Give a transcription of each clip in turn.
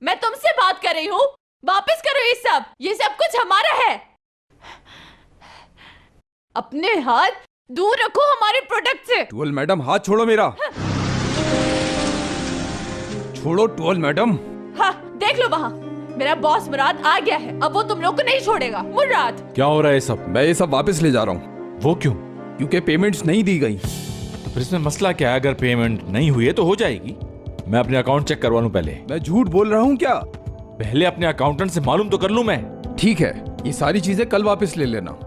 मैं तुमसे बात कर रही हूँ। वापस करो ये सब कुछ हमारा है। अपने हाथ दूर रखो हमारे प्रोडक्ट से। टुअल मैडम, हाथ छोड़ो मेरा। छोड़ो टुअल मैडम। हाँ, देख लो वहाँ मेरा बॉस मुराद आ गया है। अब वो तुम लोग को नहीं छोड़ेगा। मुराद, क्या हो रहा है सब? मैं ये सब वापस ले जा रहा हूँ। वो क्यों? क्योंकि पेमेंट्स नहीं दी गई। तो फिर इसमें मसला क्या है? अगर पेमेंट नहीं हुई है तो हो जाएगी। मैं अपने अकाउंट चेक करवा लूं पहले। मैं झूठ बोल रहा हूँ क्या? पहले अपने अकाउंटेंट से मालूम तो कर लूं मैं। ठीक है, ये सारी चीजें कल वापस ले लेना।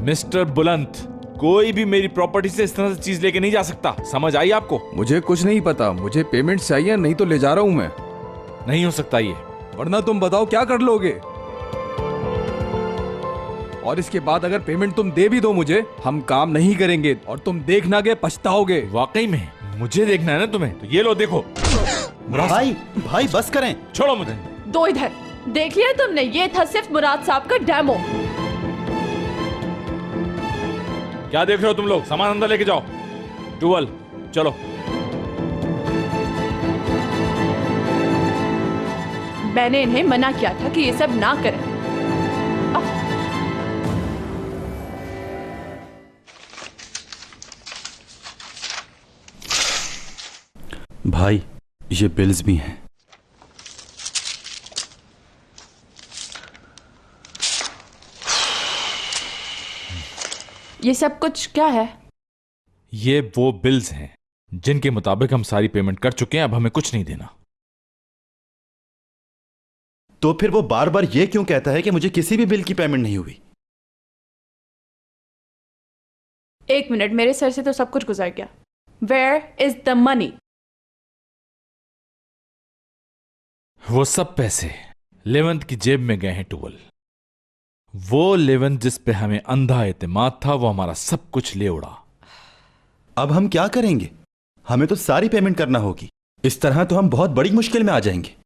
मिस्टर बुलंद, कोई भी मेरी प्रॉपर्टी से इस तरह से चीज लेके नहीं जा सकता। समझ आई आपको? मुझे कुछ नहीं पता, मुझे पेमेंट चाहिए, नहीं तो ले जा रहा हूँ मैं। नहीं हो सकता ये। वरना तुम बताओ क्या कर लोगे? और इसके बाद अगर पेमेंट तुम दे भी दो मुझे, हम काम नहीं करेंगे और तुम देखना के पछताओगे। वाकई में मुझे देखना है ना तुम्हें? तो ये लो देखो। भाई भाई बस करें। छोड़ो मुझे। दो इधर। देख लिया तुमने? ये था सिर्फ मुराद साहब का डेमो। क्या देख रहे हो तुम लोग? सामान अंदर लेके जाओ। टुअल चलो। मैंने इन्हें मना किया था कि ये सब ना करें। भाई ये बिल्स भी हैं। ये सब कुछ क्या है? ये वो बिल्स हैं जिनके मुताबिक हम सारी पेमेंट कर चुके हैं। अब हमें कुछ नहीं देना। तो फिर वो बार बार ये क्यों कहता है कि मुझे किसी भी बिल की पेमेंट नहीं हुई? एक मिनट, मेरे सर से तो सब कुछ गुजर गया। Where is the money? वो सब पैसे लेवंत की जेब में गए हैं टुअल। वो लेवंत जिस पे हमें अंधा एतमाद था, वो हमारा सब कुछ ले उड़ा। अब हम क्या करेंगे? हमें तो सारी पेमेंट करना होगी। इस तरह तो हम बहुत बड़ी मुश्किल में आ जाएंगे।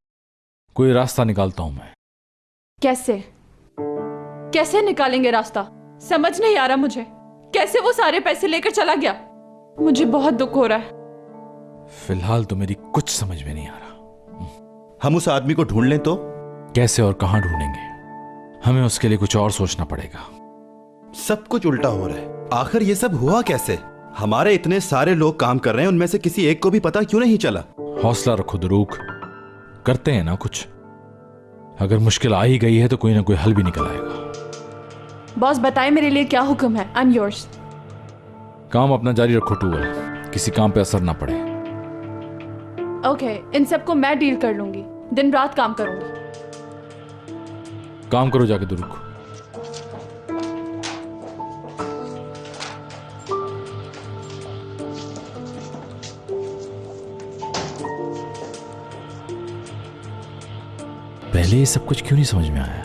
कोई रास्ता निकालता हूं मैं। कैसे? कैसे निकालेंगे रास्ता? समझ नहीं आ रहा मुझे। कैसे वो सारे पैसे लेकर चला गया? मुझे बहुत दुख हो रहा है। फिलहाल तो मेरी कुछ समझ में नहीं आ रहा। हम उस आदमी को ढूंढ लें तो? कैसे और कहां ढूंढेंगे? हमें उसके लिए कुछ और सोचना पड़ेगा। सब कुछ उल्टा हो रहा है। आखिर ये सब हुआ कैसे? हमारे इतने सारे लोग काम कर रहे हैं, उनमें से किसी एक को भी पता क्यों नहीं चला? हौसला रखो दरूक, करते हैं ना कुछ। अगर मुश्किल आ ही गई है तो कोई ना कोई हल भी निकल आएगा। बॉस बताए मेरे लिए क्या हुक्म है? I am yours. काम अपना जारी रखो टुअल, किसी काम पे असर ना पड़े। ओके, इन सबको मैं डील कर लूंगी। दिन रात काम करूंगी। काम करो जाके दरूक। पहले ये सब कुछ क्यों नहीं समझ में आया?